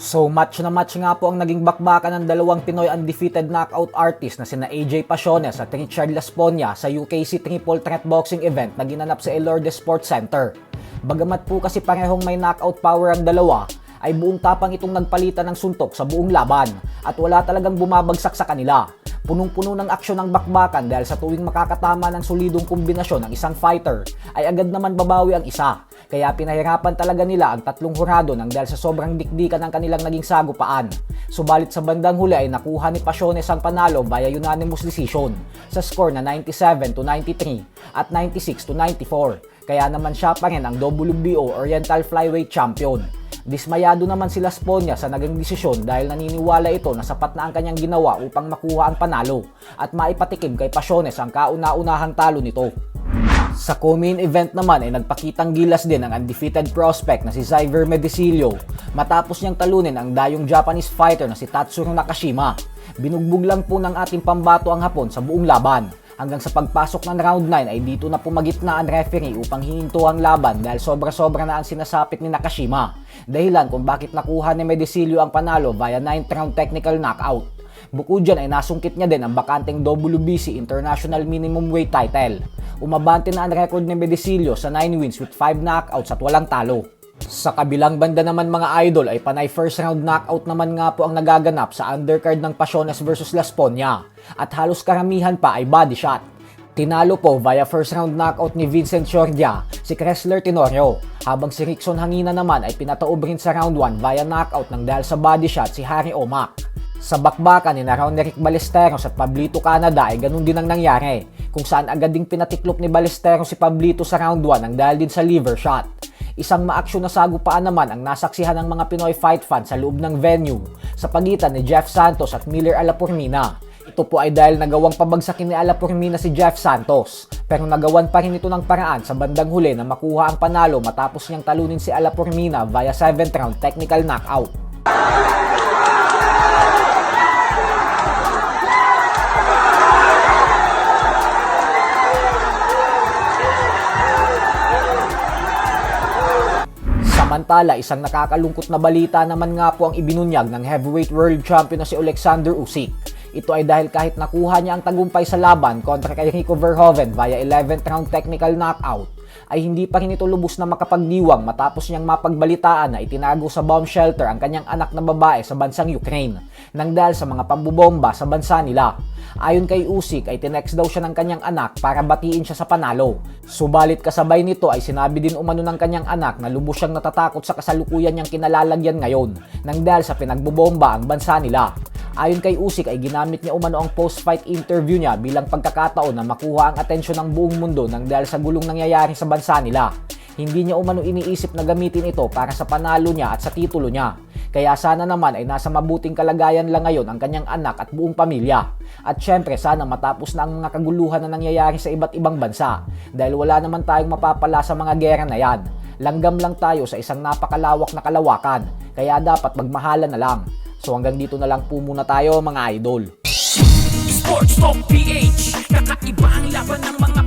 So match na match nga po ang naging bakbakan ng dalawang Pinoy undefeated knockout artist na sina AJ Pasiones at Richard Lasponia sa UKC Triple Threat Boxing event na ginanap sa Elorde Sports Center. Bagamat po kasi parehong may knockout power ang dalawa, ay buong tapang itong nagpalitan ng suntok sa buong laban at wala talagang bumabagsak sa kanila. Punong-puno ng aksyon ng bakbakan dahil sa tuwing makakatama ng solidong kombinasyon ng isang fighter ay agad naman babawi ang isa. Kaya pinahirapan talaga nila ang tatlong hurado nang dahil sa sobrang dikdikan ng kanilang naging sagupaan. Subalit sa bandang huli ay nakuha ni Pasiones ang panalo via unanimous decision sa score na 97-93 at 96-94. Kaya naman siya pa rin ang WBO Oriental Flyweight Champion. Dismayado naman si Lasponia sa naging desisyon dahil naniniwala ito na sapat na ang kanyang ginawa upang makuha ang panalo at maipatikim kay Pasiones ang kauna-unahang talo nito. Sa co-main event naman ay nagpakitang gilas din ang undefeated prospect na si Xavier Medicillo matapos niyang talunin ang dayong Japanese fighter na si Tatsuro Nakashima. Binugbog lang po ng ating pambato ang Hapon sa buong laban. Hanggang sa pagpasok ng round 9 ay dito na pumagitna ang referee upang hihinto ang laban dahil sobra-sobra na ang sinasapit ni Nakashima. Dahilan kung bakit nakuha ni Medicillo ang panalo via 9th round technical knockout. Bukod dyan ay nasungkit niya din ang bakanteng WBC International Minimum Weight title. Umabante na ang record ni Medicillo sa 9 wins with 5 knockouts at walang talo. Sa kabilang banda naman mga idol ay panay first round knockout naman nga po ang nagaganap sa undercard ng Pasiones vs Lasponia at halos karamihan pa ay body shot. Tinalo po via first round knockout ni Vincent Ciordia si Chrysler Tenorio habang si Rickson Hangina naman ay pinataob rin sa round 1 via knockout ng dahil sa body shot si Harry Omak. Sa bakbakan ni Rick Ballesteros at Pablito Canada ay ganun din ang nangyari kung saan agad ding pinatiklop ni Ballesteros si Pablito sa round 1 ang dahil din sa liver shot. Isang maaksyon na sagupaan naman ang nasaksihan ng mga Pinoy fight fans sa loob ng venue sa pagitan ni Jeff Santos at Miller Alapormina. Ito po ay dahil nagawang pabagsakin ni Alapormina si Jeff Santos pero nagawan pa rin ito ng paraan sa bandang huli na makuha ang panalo matapos niyang talunin si Alapormina via 7th round technical knockout. Samantala, isang nakakalungkot na balita naman nga po ang ibinunyag ng heavyweight world champion na si Alexander Usyk. Ito ay dahil kahit nakuha niya ang tagumpay sa laban kontra kay Rico Verhoeven via 11th round technical knockout, ay hindi pa rin ito lubos na makapagdiwang matapos niyang mapagbalitaan na itinago sa bomb shelter ang kanyang anak na babae sa bansang Ukraine nang dahil sa mga pambubomba sa bansa nila. Ayon kay Usyk ay tinext daw siya ng kanyang anak para batiin siya sa panalo. Subalit kasabay nito ay sinabi din umano ng kanyang anak na lubos siyang natatakot sa kasalukuyan niyang kinalalagyan ngayon nang dahil sa pinagbobomba ang bansa nila. Ayon kay Usyk ay ginamit niya umano ang post-fight interview niya bilang pagkakataon na makuha ang atensyon ng buong mundo nang dahil sa gulong nangyayari sa bansa nila. Hindi niya umano iniisip na gamitin ito para sa panalo niya at sa titulo niya. Kaya sana naman ay nasa mabuting kalagayan lang ngayon ang kanyang anak at buong pamilya. At syempre sana matapos na ang mga kaguluhan na nangyayari sa iba't ibang bansa dahil wala naman tayong mapapala sa mga gera na yan. Langgam lang tayo sa isang napakalawak na kalawakan kaya dapat magmahalan na lang. So hanggang dito na lang po muna tayo mga idol. Sports Talk PH, kakaiba ang laban ng mga